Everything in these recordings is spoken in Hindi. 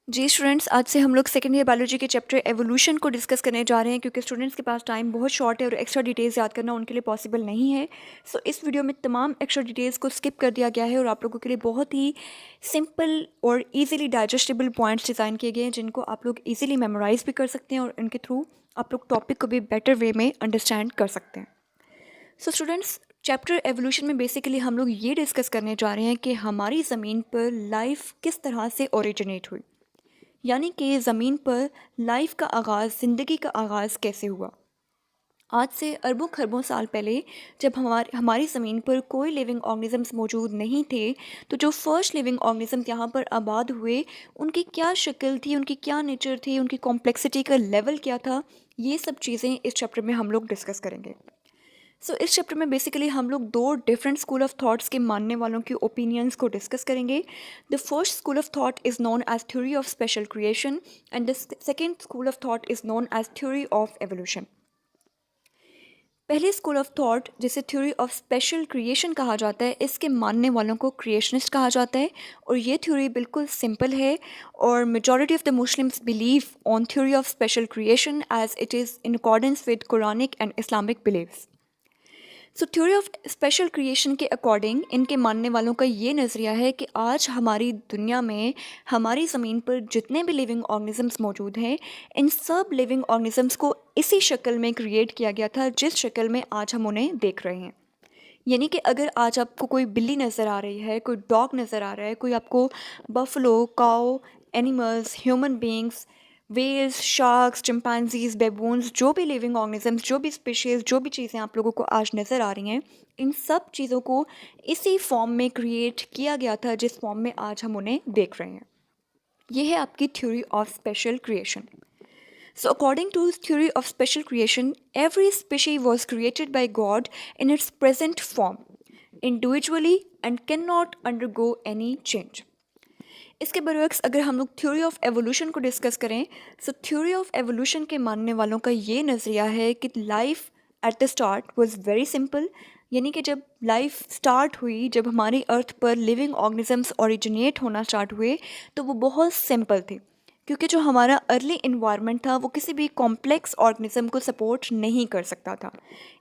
जी स्टूडेंट्स, आज से हम लोग सेकेंड ईयर बायोलॉजी के चैप्टर एवोल्यूशन को डिस्कस करने जा रहे हैं क्योंकि स्टूडेंट्स के पास टाइम बहुत शॉर्ट है और एक्स्ट्रा डिटेल्स याद करना उनके लिए पॉसिबल नहीं है। सो इस वीडियो में तमाम एक्स्ट्रा डिटेल्स को स्किप कर दिया गया है और आप लोगों के लिए बहुत ही सिंपल और इजीली डाइजेस्टेबल पॉइंट्स डिज़ाइन किए गए हैं जिनको आप लोग इजीली मेमोराइज भी कर सकते हैं और इनके थ्रू आप लोग टॉपिक को भी बेटर वे में अंडरस्टैंड कर सकते हैं। सो स्टूडेंट्स, चैप्टर एवोल्यूशन में बेसिकली हम लोग ये डिस्कस करने जा रहे हैं कि हमारी ज़मीन पर लाइफ किस तरह से ओरिजिनेट हुई, यानी कि ज़मीन पर लाइफ का आगाज़, ज़िंदगी का आगाज़ कैसे हुआ। आज से अरबों खरबों साल पहले जब हमारी ज़मीन पर कोई लिविंग ऑर्गेनिजम्स मौजूद नहीं थे, तो जो फर्स्ट लिविंग ऑर्गेनिज्म यहाँ पर आबाद हुए, उनकी क्या शक्ल थी, उनकी क्या नेचर थी, उनकी कॉम्प्लेक्सिटी का लेवल क्या था, ये सब चीज़ें इस चैप्टर में हम लोग डिस्कस करेंगे। इस चैप्टर में बेसिकली हम लोग दो डिफरेंट स्कूल ऑफ थॉट्स के मानने वालों की ओपिनियंस को डिस्कस करेंगे। The first school of thought is known as theory of special creation and the second school of thought is known as theory of evolution. पहले स्कूल ऑफ थॉट, जिसे थ्योरी ऑफ स्पेशल क्रिएशन कहा जाता है, इसके मानने वालों को क्रिएशनिस्ट कहा जाता है और ये थ्योरी बिल्कुल सिंपल है और majority of the Muslims believe on theory of special creation as it is in accordance with Quranic and Islamic beliefs. Theory of special creation के अकॉर्डिंग इनके मानने वालों का ये नज़रिया है कि आज हमारी दुनिया में, हमारी ज़मीन पर जितने भी लिविंग ऑर्गेनिजम्स मौजूद हैं, इन सब लिविंग ऑर्गेनिजम्स को इसी शक्ल में क्रिएट किया गया था जिस शक्ल में आज हम उन्हें देख रहे हैं। यानी कि अगर आज आपको कोई बिल्ली नज़र आ रही है, कोई डॉग नज़र आ रहा है, कोई आपको buffalo, cow, animals, human beings, whales, sharks, chimpanzees, baboons, जो भी लिविंग ऑर्गेनिजम्स, जो भी स्पीशीज़, जो भी चीज़ें आप लोगों को आज नज़र आ रही हैं, इन सब चीज़ों को इसी फॉर्म में क्रिएट किया गया था जिस फॉर्म में आज हम उन्हें देख रहे हैं। ये है आपकी theory of special creation. So, according to theory of special creation, every species was created by God in its present form, individually and cannot undergo any change. इसके बरअक्स अगर हम लोग थ्योरी ऑफ एवोल्यूशन को डिस्कस करें, थ्योरी ऑफ एवोल्यूशन के मानने वालों का ये नज़रिया है कि life at the start was very simple. यानी कि जब लाइफ स्टार्ट हुई, जब हमारी अर्थ पर लिविंग ऑर्गेनिजम्स ओरिजिनेट होना स्टार्ट हुए, तो वो बहुत सिंपल थे क्योंकि जो हमारा अर्ली इन्वायरमेंट था वो किसी भी कॉम्प्लेक्स ऑर्गेनिज्म को सपोर्ट नहीं कर सकता था।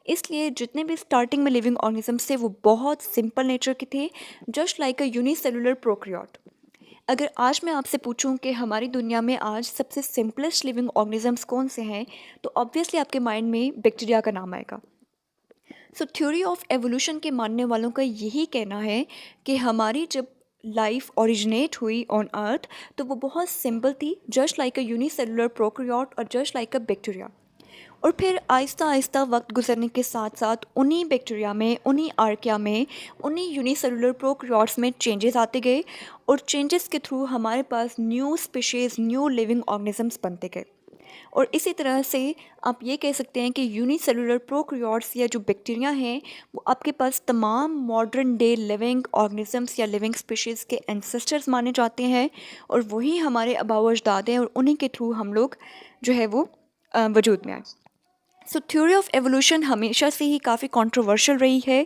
इसलिए जितने भी स्टार्टिंग में लिविंग ऑर्गेनिजम्स थे वो बहुत सिंपल नेचर के थे, जस्ट लाइक अ यूनिसेलुलर प्रोकैरियोट। अगर आज मैं आपसे पूछूं कि हमारी दुनिया में आज सबसे सिंपलेस्ट लिविंग ऑर्गेनिजम्स कौन से हैं, तो ऑब्वियसली आपके माइंड में बैक्टीरिया का नाम आएगा। थ्योरी ऑफ एवोल्यूशन के मानने वालों का यही कहना है कि हमारी जब लाइफ ओरिजिनेट हुई ऑन अर्थ, तो वो बहुत सिंपल थी, जस्ट लाइक अ यूनिसेलुलर प्रोकैरियोट और जस्ट लाइक अ बैक्टीरिया। और फिर आहिस्ता आहिस्ता वक्त गुजरने के साथ साथ उन्हीं बैक्टीरिया में, उन्हीं आर्किया में, उन्हीं यूनिसेलुलर प्रोकैरियोट्स में चेंजेस आते गए और चेंजेस के थ्रू हमारे पास new species, new living organisms बनते गए। और इसी तरह से आप ये कह सकते हैं कि यूनिसेलुलर प्रोकैरियोट्स या जो बैक्टीरिया हैं, वो आपके पास तमाम मॉडर्न डे लिविंग ऑर्गेनिजम्स या लिविंग स्पीशीज़ के एंसेस्टर्स माने जाते हैं और वही हमारे आबाओ अजदाद हैं और उन्हीं के थ्रू हम लोग जो है वो वजूद में आए। थ्योरी ऑफ एवोल्यूशन हमेशा से ही काफ़ी कंट्रोवर्शियल रही है।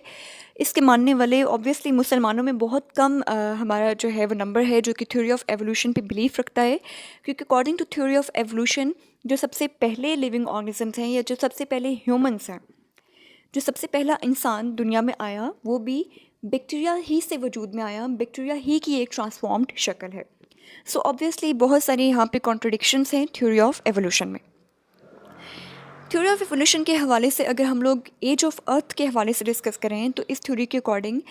इसके मानने वाले ऑब्वियसली मुसलमानों में बहुत कम हमारा जो है वो नंबर है जो कि थ्योरी ऑफ एवोल्यूशन पे बिलीव रखता है, क्योंकि according to theory of evolution जो सबसे पहले लिविंग ऑर्गेनिजम्स हैं या जो सबसे पहले ह्यूमंस हैं, जो सबसे पहला इंसान दुनिया में आया, वो भी बैक्टीरिया ही से वजूद में आया, बैक्टीरिया ही की एक ट्रांसफॉर्म्ड शक्ल है। ऑब्वियसली बहुत सारी यहाँ पे कॉन्ट्रडिक्शंस हैं थ्योरी ऑफ एवोल्यूशन में। थ्योरी ऑफ एवोल्यूशन के हवाले से अगर हम लोग एज ऑफ अर्थ के हवाले से डिस्कस करें, तो इस थ्योरी के अकॉर्डिंग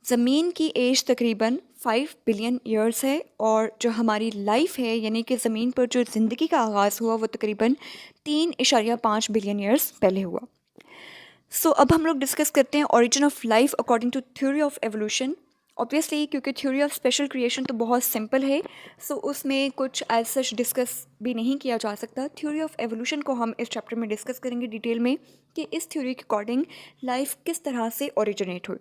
ज़मीन की एज तकरीबन 5 बिलियन ईयर्स है और जो हमारी लाइफ है, यानी कि ज़मीन पर जो ज़िंदगी का आगाज़ हुआ, वो तकरीबन 3.5 बिलियन ईयर्स पहले हुआ। अब हम लोग डिस्कस करते हैं origin of life according to theory of evolution. Obviously क्योंकि थ्योरी ऑफ स्पेशल क्रिएशन तो बहुत सिंपल है, उसमें कुछ एज सच डिस्कस भी नहीं किया जा सकता। थ्योरी ऑफ एवोल्यूशन को हम इस चैप्टर में डिस्कस करेंगे डिटेल में कि इस थ्योरी के अकॉर्डिंग लाइफ किस तरह से ओरिजिनेट हुई।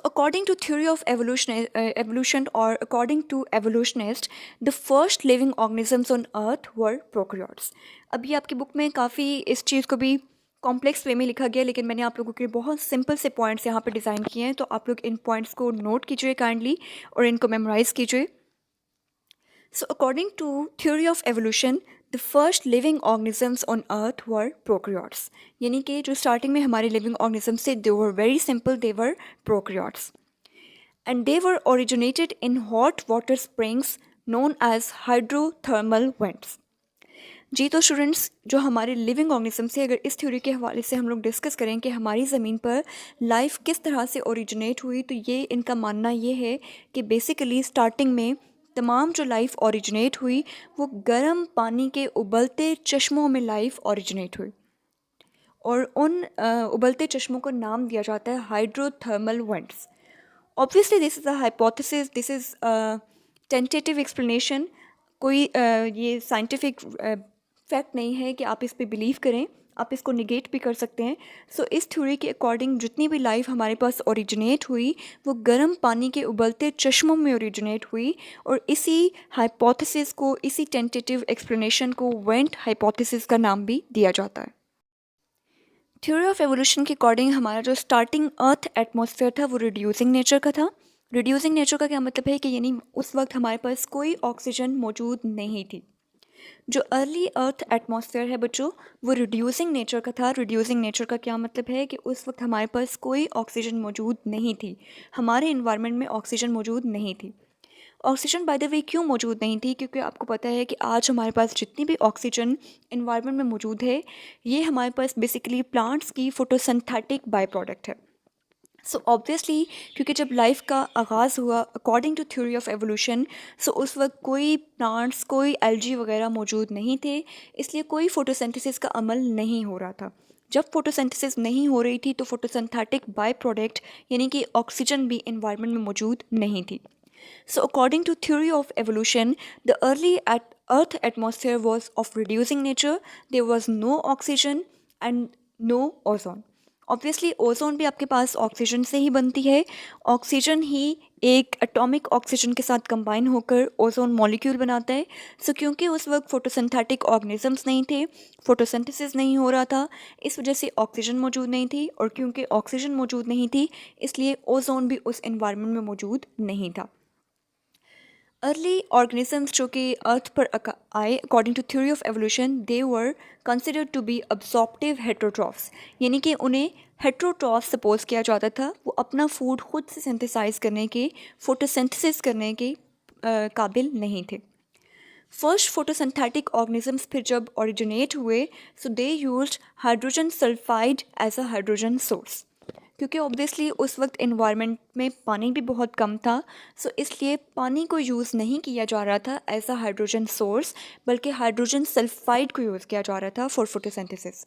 According to theory of evolution और according to evolutionist, the first living organisms on earth were prokaryotes. अभी आपकी बुक में काफ़ी इस चीज़ को भी कॉम्प्लेक्स वे में लिखा गया, लेकिन मैंने आप लोगों के बहुत सिंपल से पॉइंट्स यहाँ पर डिज़ाइन किए हैं, तो आप लोग इन पॉइंट्स को नोट कीजिए काइंडली और इनको मेमोराइज़ कीजिए। So according to theory of evolution, the first living organisms on earth were prokaryotes. यानी कि जो स्टार्टिंग में हमारे लिविंग ऑर्गेनिजम्स थे, they were very simple, they were prokaryotes. And they were originated in hot water springs known as hydrothermal vents. जी तो स्टूडेंट्स, जो हमारे लिविंग ऑर्गेनिज्म है, अगर इस थ्योरी के हवाले से हम लोग डिस्कस करें कि हमारी ज़मीन पर लाइफ किस तरह से ओरिजिनेट हुई, तो ये इनका मानना ये है कि बेसिकली स्टार्टिंग में तमाम जो लाइफ ओरिजिनेट हुई वो गर्म पानी के उबलते चश्मों में लाइफ ओरिजिनेट हुई, और उन उबलते चश्मों को नाम दिया जाता है hydrothermal vents. Obviously this is a hypothesis, this is tentative explanation. कोई ये साइंटिफिक फैक्ट नहीं है कि आप इस पे बिलीव करें, आप इसको निगेट भी कर सकते हैं. सो इस थ्योरी के अकॉर्डिंग जितनी भी लाइफ हमारे पास ओरिजिनेट हुई वो गर्म पानी के उबलते चश्मों में ओरिजिनेट हुई, और इसी हाइपोथेसिस को, इसी टेंटेटिव एक्सप्लेनेशन को वेंट हाइपोथेसिस का नाम भी दिया जाता है. थ्योरी ऑफ एवोल्यूशन के अकॉर्डिंग हमारा जो स्टार्टिंग अर्थ एटमॉस्फेयर था वो रिड्यूसिंग नेचर का था. रिड्यूसिंग नेचर का क्या मतलब है कि यानी उस वक्त हमारे पास कोई ऑक्सीजन मौजूद नहीं थी. जो अर्ली अर्थ एटमॉस्फेयर है बच्चों, वो रिड्यूसिंग नेचर का था. रिड्यूसिंग नेचर का क्या मतलब है कि उस वक्त हमारे पास कोई ऑक्सीजन मौजूद नहीं थी, हमारे इन्वायरमेंट में ऑक्सीजन मौजूद नहीं थी. ऑक्सीजन बाय द वे क्यों मौजूद नहीं थी? क्योंकि आपको पता है कि आज हमारे पास जितनी भी ऑक्सीजन इन्वायरमेंट में मौजूद है, ये हमारे पास बेसिकली प्लांट्स की फोटोसिंथेटिक बाय प्रोडक्ट है. सो ऑब्वियसली क्योंकि जब लाइफ का आगाज़ हुआ according to theory of evolution, so उस वक्त कोई प्लांट्स, कोई एल्जी वगैरह मौजूद नहीं थे, इसलिए कोई फोटोसिंथेसिस का अमल नहीं हो रहा था. जब फोटोसिंथेसिस नहीं हो रही थी तो फोटोसिंथेटिक बाय प्रोडक्ट यानी कि ऑक्सीजन भी इन्वायरमेंट में मौजूद नहीं थी. So, according to theory of evolution, the early Earth atmosphere was of reducing nature. There was no oxygen and no ozone. Obviously ozone भी आपके पास ऑक्सीजन से ही बनती है. ऑक्सीजन ही एक एटॉमिक ऑक्सीजन के साथ कंबाइन होकर ओजोन मॉलिक्यूल बनाता है. सो क्योंकि उस वक्त फोटोसिंथेटिक ऑर्गेनिजम्स नहीं थे, फोटोसिंथेसिस नहीं हो रहा था, इस वजह से ऑक्सीजन मौजूद नहीं थी, और क्योंकि ऑक्सीजन मौजूद नहीं थी इसलिए ओजोन भी उस एनवायरनमेंट में मौजूद नहीं था. अर्ली ऑर्गेनिजम्स जो कि अर्थ पर आए according to theory of evolution, they were considered to be absorptive heterotrophs. यानी कि उन्हें हेट्रोट्रॉफ सपोज किया जाता था. वो अपना फूड खुद से सिंथेसाइज करने के, फोटोसिंथेसिस करने के काबिल नहीं थे. फर्स्ट फोटोसिंथेटिक ऑर्गेनिजम्स फिर जब ओरिजिनेट हुए, so they used hydrogen sulphide as a hydrogen source. क्योंकि ऑब्वियसली उस वक्त इन्वायरमेंट में पानी भी बहुत कम था, सो इसलिए पानी को यूज़ नहीं किया जा रहा था एज अ हाइड्रोजन सोर्स, बल्कि हाइड्रोजन सल्फाइड को यूज़ किया जा रहा था फॉर फोटोसिंथेसिस.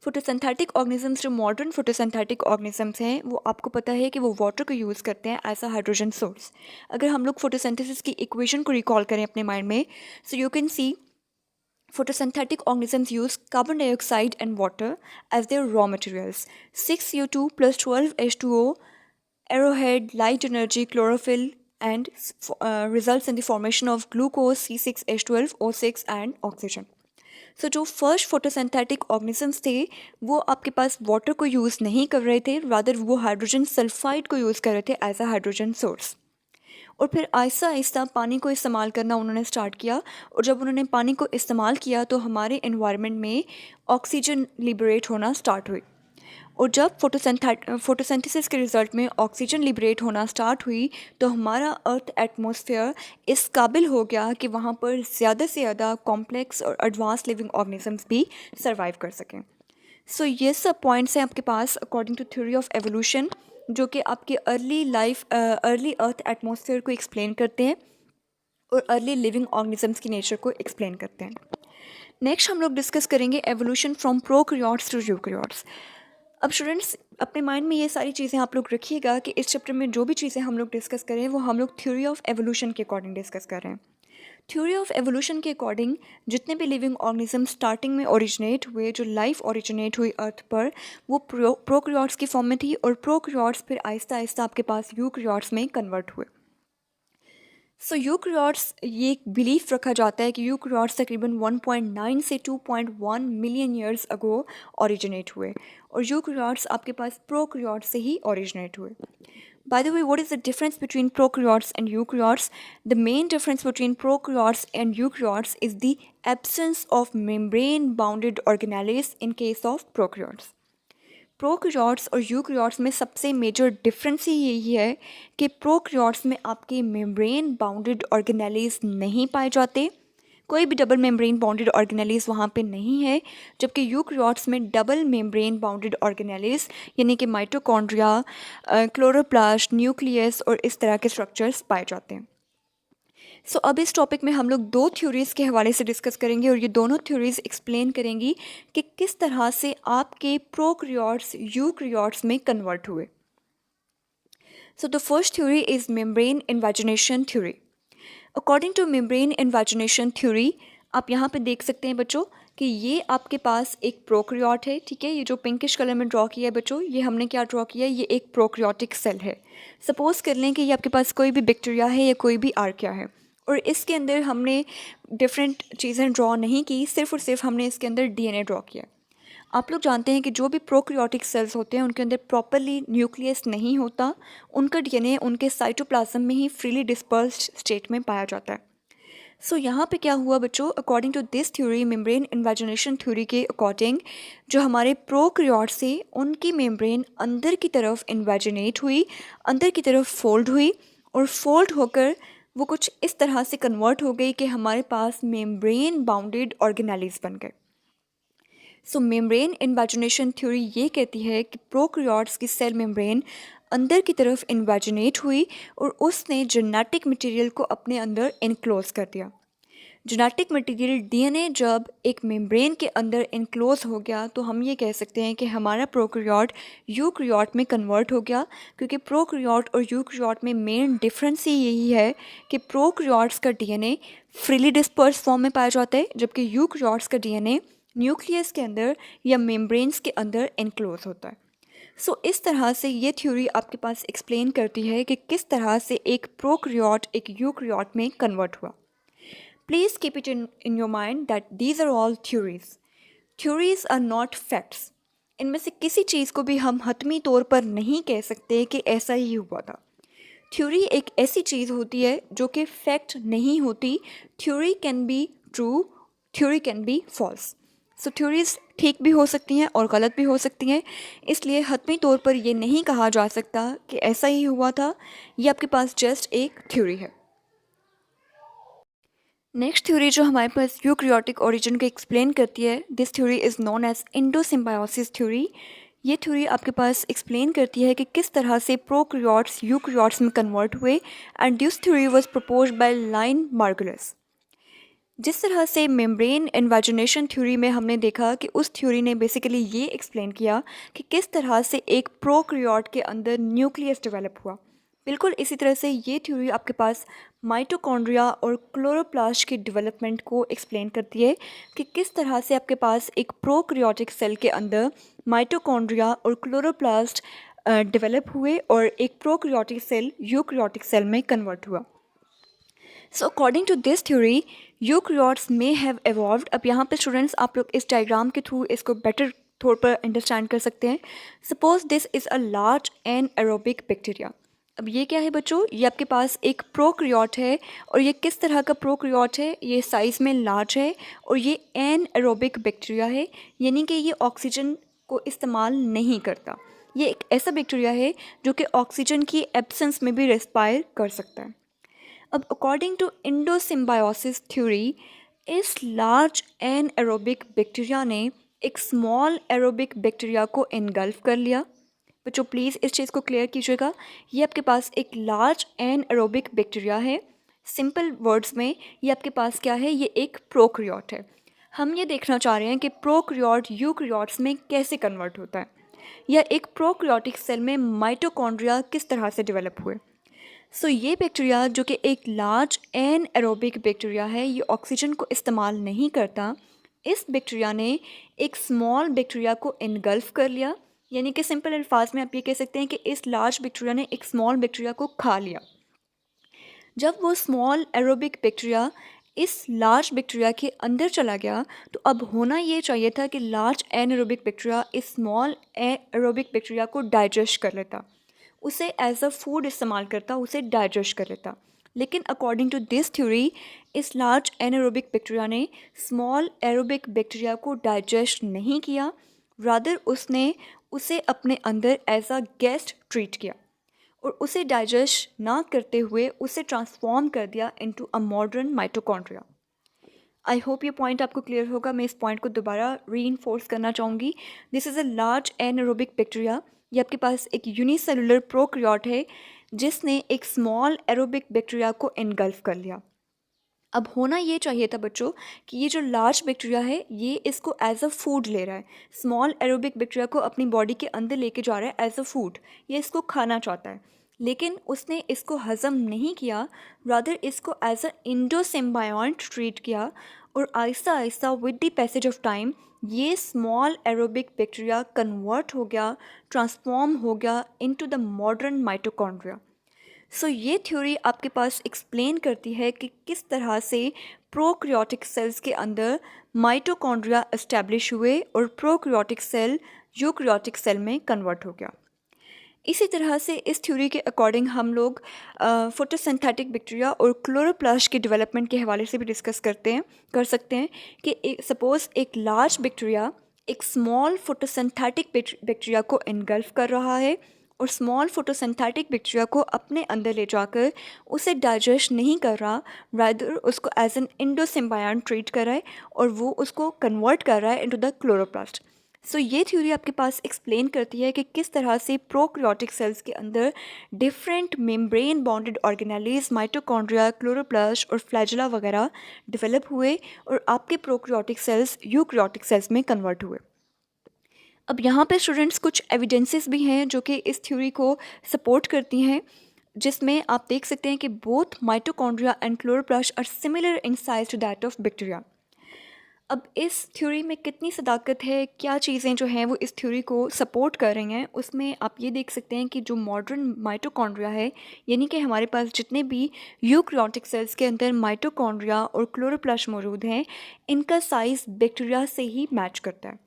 फोटोसिंथेटिक ऑर्गेनिजम्स, जो मॉडर्न फोटोसिंथेटिक ऑर्गेनिजम्स हैं, वो आपको पता है कि वो वाटर को यूज़ करते हैं एज अ हाइड्रोजन सोर्स. अगर हम लोग फोटोसिंथेसिस की इक्वेशन को रिकॉल करें अपने माइंड में, so you can see photosynthetic organisms use carbon dioxide and water as their raw materials. 6CO2 plus 12H2O, arrowhead, light energy, chlorophyll, and results in the formation of glucose, C6H12O6, and oxygen. सो जो फर्स्ट फोटोसिंथेटिक ऑर्गेनिजम्स थे वो आपके पास वाटर को यूज़ नहीं कर रहे थे, रादर वो हाइड्रोजन सल्फाइड को यूज़ कर रहे थे एज अ हाइड्रोजन सोर्स. और फिर आहिस्ता आहिस्ता पानी को इस्तेमाल करना उन्होंने स्टार्ट किया, और जब उन्होंने पानी को इस्तेमाल किया तो हमारे इन्वायरमेंट में ऑक्सीजन लिबरेट होना स्टार्ट हुई. और जब फोटोसिंथेसिस के रिज़ल्ट में ऑक्सीजन लिबरेट होना स्टार्ट हुई तो हमारा अर्थ एटमॉस्फेयर इस काबिल हो गया कि वहाँ पर ज़्यादा से ज़्यादा कॉम्प्लेक्स और एडवांस लिविंग ऑर्गेनिजम्स भी सर्वाइव कर सकें. सो ये सब पॉइंट्स हैं आपके पास according to theory of evolution, जो कि आपके अर्ली अर्थ एटमॉस्फेयर को एक्सप्लेन करते हैं और अर्ली लिविंग ऑर्गेनिजम्स की नेचर को एक्सप्लेन करते हैं. नेक्स्ट हम लोग डिस्कस करेंगे evolution from prokaryotes to eukaryotes. अब स्टूडेंट्स अपने माइंड में ये सारी चीज़ें आप लोग रखिएगा कि इस चैप्टर में जो भी चीज़ें हम लोग डिस्कस करें वो हम लोग थ्योरी ऑफ एवोल्यूशन के अकॉर्डिंग डिस्कस कर रहे हैं. थ्योरी ऑफ एवोल्यूशन के अकॉर्डिंग जितने भी लिविंग ऑर्गेनिज्म स्टार्टिंग में ओरिजिनेट हुए, जो लाइफ ओरिजिनेट हुई अर्थ पर, वो प्रोकैरियोट्स की फॉर्म में थी, और प्रोकैरियोट्स फिर आहिस्ता आहिस्ता आपके पास यूकैरियोट्स में कन्वर्ट हुए. सो यूकैरियोट्स, ये एक बिलीफ रखा जाता है कि यूकैरियोट्स तकरीबन 1.9 से 2.1 मिलियन ईयर्स अगो ओरिजिनेट हुए, और यूकैरियोट्स आपके पास प्रोकैरियोट्स से ही ओरिजिनेट हुए. By the way, what is the difference between prokaryotes and eukaryotes? The main difference between prokaryotes and eukaryotes is the absence of membrane bounded organelles in case of prokaryotes. Prokaryotes और यूकैरियोट्स में सबसे मेजर डिफरेंस ही यही है कि प्रोकैरियोट्स में आपके मेम्ब्रेन बाउंडेड ऑर्गेनेलीज नहीं पाए जाते, कोई भी डबल मेम्ब्रेन बाउंडेड ऑर्गेनेलीज वहाँ पे नहीं है, जबकि यूकैरियोट्स में डबल मेम्ब्रेन बाउंडेड ऑर्गेनेलीज यानी कि माइटोकॉन्ड्रिया, क्लोरोप्लास्ट, न्यूक्लियस और इस तरह के स्ट्रक्चर्स पाए जाते हैं। सो अब इस टॉपिक में हम लोग दो थ्योरीज़ के हवाले से डिस्कस करेंगे और ये दोनों थ्योरीज़ एक्सप्लेन करेंगी कि किस तरह से आपके प्रोकैरियोट्स यूकैरियोट्स में कन्वर्ट हुए। So the first theory is membrane invagination theory. According two membrane invagination theory, आप यहाँ पे देख सकते हैं बच्चों कि ये आपके पास एक प्रोकैरियोट है, ठीक है। ये जो पिंकिश कलर में ड्रॉ किया है बच्चों, ये हमने क्या ड्रॉ किया है, ये एक प्रोकैरियोटिक सेल है। सपोज कर लें कि ये आपके पास कोई भी बैक्टीरिया है या कोई भी आर्किया है और इसके अंदर हमने डिफरेंट चीज़ें ड्रॉ नहीं की, सिर्फ और सिर्फ हमने इसके अंदर डीएनए ड्रॉ किया। आप लोग जानते हैं कि जो भी प्रोकैरियोटिक सेल्स होते हैं उनके अंदर प्रॉपरली न्यूक्लियस नहीं होता, उनका डीएनए उनके साइटोप्लाज्म में ही फ्रीली डिस्पर्स्ड स्टेट में पाया जाता है। सो यहाँ पे क्या हुआ बच्चों, according to this theory, membrane invagination theory के अकॉर्डिंग, जो हमारे प्रोकैरियोट से उनकी मेम्ब्रेन अंदर की तरफ इन्वेजिनेट हुई, अंदर की तरफ फोल्ड हुई और फोल्ड होकर वो कुछ इस तरह से कन्वर्ट हो गई कि हमारे पास मेम्ब्रेन बाउंडेड ऑर्गेनेलीज बन गए। सो मेम्ब्रेन इन्वेजिनेशन थ्योरी ये कहती है कि प्रोकैरियोट्स की सेल मेम्ब्रेन अंदर की तरफ इन्वेजिनेट हुई और उसने जेनेटिक मटेरियल को अपने अंदर इनक्लोज कर दिया। जेनेटिक मटेरियल डीएनए जब एक मेम्ब्रेन के अंदर इनक्लोज हो गया तो हम ये कह सकते हैं कि हमारा प्रोकैरियोट यूकैरियोट में कन्वर्ट हो गया, क्योंकि प्रोकैरियोट और यूकैरियोट में मेन डिफरेंस ही यही है कि प्रोकैरियोट्स का डीएनए फ्रीली डिस्पर्स फॉर्म में पाया जाता है, जबकि यूकैरियोट्स का डीएनए न्यूक्लियस के अंदर या मेम्ब्रेन्स के अंदर इनक्लोज होता है। सो इस तरह से ये थ्योरी आपके पास एक्सप्लेन करती है कि किस तरह से एक प्रोकैरियोट एक यूकैरियोट में कन्वर्ट हुआ। Please keep it in your mind that these are all theories. Theories are not facts. इनमें से किसी चीज़ को भी हम हतमी तौर पर नहीं कह सकते कि ऐसा ही हुआ था। थ्योरी एक ऐसी चीज़ होती है जो कि फैक्ट नहीं होती। Theory can be true, theory can be false. So theories ठीक भी हो सकती हैं और गलत भी हो सकती हैं, इसलिए हतमी तौर पर ये नहीं कहा जा सकता कि ऐसा ही हुआ था। ये आपके पास जस्ट एक थ्योरी है। नेक्स्ट थ्योरी जो हमारे पास यूकैरियोटिक ओरिजिन को एक्सप्लेन करती है, this theory is known as endosymbiosis theory. ये थ्योरी आपके पास एक्सप्लेन करती है कि किस तरह से प्रोकैरियोट्स यूकैरियोट्स में कन्वर्ट हुए, and this theory was proposed by Lynn Margulis. जिस तरह से मेम्ब्रेन इन्वेजिनेशन थ्योरी में हमने देखा कि उस थ्योरी ने बेसिकली ये एक्सप्लेन किया कि किस तरह से एक प्रोकैरियोट के अंदर न्यूक्लियस डेवलप हुआ, बिल्कुल इसी तरह से ये थ्योरी आपके पास माइटोकॉन्ड्रिया और क्लोरोप्लास्ट की डेवलपमेंट को एक्सप्लेन करती है कि किस तरह से आपके पास एक प्रोकैरियोटिक सेल के अंदर माइटोकॉन्ड्रिया और क्लोरोप्लास्ट डेवलप हुए और एक प्रोकैरियोटिक सेल यूकैरियोटिक सेल में कन्वर्ट हुआ। So according to this theory, eukaryotes may have evolved. अब यहाँ पे स्टूडेंट्स आप लोग इस डायग्राम के थ्रू इसको बेटर तौर पर अंडरस्टैंड कर सकते हैं। Suppose this is a large anaerobic bacteria. अब ये क्या है बच्चों, ये आपके पास एक प्रोकैरियोट है और ये किस तरह का प्रोकैरियोट है, ये साइज़ में लार्ज है और ये एन एरोबिक बैक्टीरिया है, यानी कि ये ऑक्सीजन को इस्तेमाल नहीं करता। ये एक ऐसा बैक्टीरिया है जो कि ऑक्सीजन की एब्सेंस में भी रेस्पायर कर सकता है। अब अकॉर्डिंग टू एंडोसिम्बायोसिस थ्योरी, इस लार्ज एन एरोबिक बैक्टीरिया ने एक स्मॉल एरोबिक बैक्टीरिया को इनगल्फ कर लिया। बच्चों प्लीज़ इस चीज़ को क्लियर कीजिएगा, ये आपके पास एक लार्ज एन एरोबिक बैक्टीरिया है। सिंपल वर्ड्स में ये आपके पास क्या है, ये एक प्रोकैरियोट है। हम ये देखना चाह रहे हैं कि प्रोकैरियोट यूकैरियोट्स में कैसे कन्वर्ट होता है, या एक प्रोकैरियोटिक सेल में माइटोकॉन्ड्रिया किस तरह से डेवलप हुए। सो ये बैक्टीरिया जो कि एक लार्ज एन एरोबिक बैक्टीरिया है, ये ऑक्सीजन को इस्तेमाल नहीं करता। इस बैक्टीरिया ने एक स्मॉल बैक्टीरिया को इनगल्फ कर लिया, यानी कि सिंपल अल्फाज में आप ये कह सकते हैं कि इस लार्ज बैक्टीरिया ने एक स्मॉल बैक्टीरिया को खा लिया। जब वो स्मॉल एरोबिक बैक्टीरिया इस लार्ज बैक्टीरिया के अंदर चला गया, तो अब होना ये चाहिए था कि लार्ज एनारोबिक बैक्टीरिया इस स्मॉल एरोबिक बैक्टीरिया को डाइजेस्ट कर लेता, उसे एज अ फूड इस्तेमाल करता, उसे डाइजेस्ट कर लेता। लेकिन अकॉर्डिंग टू दिस थ्योरी, इस लार्ज एनारोबिक बैक्टीरिया ने स्मॉल एरोबिक बैक्टीरिया को डाइजेस्ट नहीं किया, रादर उसने उसे अपने अंदर एज अ गेस्ट ट्रीट किया और उसे डाइजेस्ट ना करते हुए उसे ट्रांसफॉर्म कर दिया into a modern mitochondria. I hope ये पॉइंट आपको क्लियर होगा। मैं इस पॉइंट को दोबारा री करना चाहूँगी। This is a large anaerobic bacteria. ये आपके पास एक यूनिसेलुलर प्रोकैरियोट है जिसने एक स्मॉल एरोबिक बैक्टीरिया को इनगल्फ कर लिया। अब होना ये चाहिए था बच्चों कि ये जो लार्ज बैक्टीरिया है ये इसको एज अ फूड ले रहा है, स्मॉल एरोबिक बैक्टीरिया को अपनी बॉडी के अंदर लेके जा रहा है एज अ फूड, ये इसको खाना चाहता है। लेकिन उसने इसको हज़म नहीं किया, रादर इसको एज अ इंडोसिम्बायोंट ट्रीट किया और Aahista Aahista with the passage of time ये स्मॉल एरोबिक बैक्टीरिया कन्वर्ट हो गया, ट्रांसफॉर्म हो गया इनटू द मॉडर्न माइटोकॉन्ड्रिया। सो ये थ्योरी आपके पास एक्सप्लेन करती है कि किस तरह से प्रोकैरियोटिक सेल्स के अंदर माइटोकॉन्ड्रिया एस्टैब्लिश हुए और प्रोकैरियोटिक सेल यूकैरियोटिक सेल में कन्वर्ट हो गया। इसी तरह से इस थ्योरी के अकॉर्डिंग हम लोग फोटोसिंथेटिक बैक्टीरिया और क्लोरोप्लास्ट के डेवलपमेंट के हवाले से भी डिस्कस कर सकते हैं कि सपोज़ एक लार्ज बैक्टीरिया एक स्मॉल फोटोसिंथेटिक बैक्टीरिया को इनगल्फ कर रहा है और स्मॉल फोटोसिंथेटिक बैक्टीरिया को अपने अंदर ले जाकर उसे डाइजेस्ट नहीं कर रहा, रादर उसको एज एन इंडोसिम्बायोंट ट्रीट कर रहा है और वो उसको कन्वर्ट कर रहा है इनटू द क्लोरोप्लास्ट। सो ये थ्योरी आपके पास एक्सप्लेन करती है कि किस तरह से प्रोकैरियोटिक सेल्स के अंदर different membrane bonded organelles, mitochondria, chloroplast और फ्लैजेला वगैरह डेवलप हुए और आपके प्रोकैरियोटिक सेल्स यूकैरियोटिक सेल्स में कन्वर्ट हुए। अब यहाँ पे स्टूडेंट्स कुछ एविडेंसेस भी हैं जो कि इस थ्योरी को सपोर्ट करती हैं, जिसमें आप देख सकते हैं कि both mitochondria and chloroplast are similar in size to that of bacteria. अब इस थ्योरी में कितनी सदाकत है, क्या चीज़ें जो हैं वो इस थ्योरी को सपोर्ट कर रही हैं, उसमें आप ये देख सकते हैं कि जो मॉडर्न माइटोकॉन्ड्रिया है, यानी कि हमारे पास जितने भी यूकैरियोटिक सेल्स के अंदर माइटोकॉन्ड्रिया और क्लोरोप्लास्ट मौजूद हैं, इनका साइज़ बैक्टीरिया से ही मैच करता है।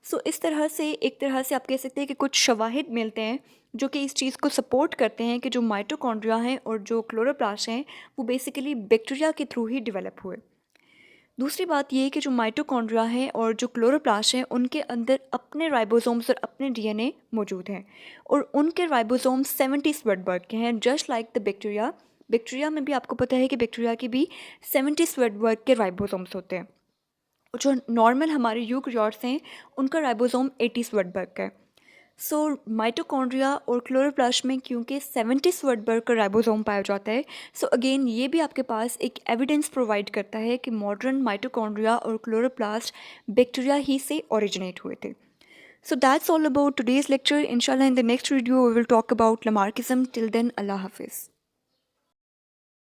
सो इस तरह से एक तरह से आप कह सकते हैं कि कुछ शवाहिद मिलते हैं जो कि इस चीज़ को सपोर्ट करते हैं कि जो माइटोकॉन्ड्रिया हैं और जो क्लोरोप्लास्ट हैं वो बेसिकली बैक्टीरिया के थ्रू ही डेवलप हुए। दूसरी बात ये है कि जो माइटोकॉन्ड्रिया हैं और जो क्लोरोप्लास्ट हैं उनके अंदर अपने राइबोसोम्स और अपने डीएनए मौजूद हैं और उनके राइबोसोम्स 70 स्वेटबर्ग के हैं, just like the bacteria. Bacteria में भी आपको पता है कि बैक्टीरिया के भी 70 स्वेटबर्ग के राइबोसोम्स होते हैं और जो नॉर्मल हमारे यूकैरियोट्स हैं उनका राइबोसोम 80 स्वेटबर्ग का है। सो माइटोकॉन्ड्रिया और क्लोरोप्लास्ट में क्योंकि 70 स्वेटबर्ग का राइबोसोम पाया जाता है, सो अगेन ये भी आपके पास एक एविडेंस प्रोवाइड करता है कि मॉडर्न माइटोकॉन्ड्रिया और क्लोरोप्लास्ट बैक्टीरिया ही से ओरिजिनेट हुए थे। So that's all about today's lecture. इंशाल्लाह in the next video we will talk about Lamarckism. Till then, Allah हाफिज़।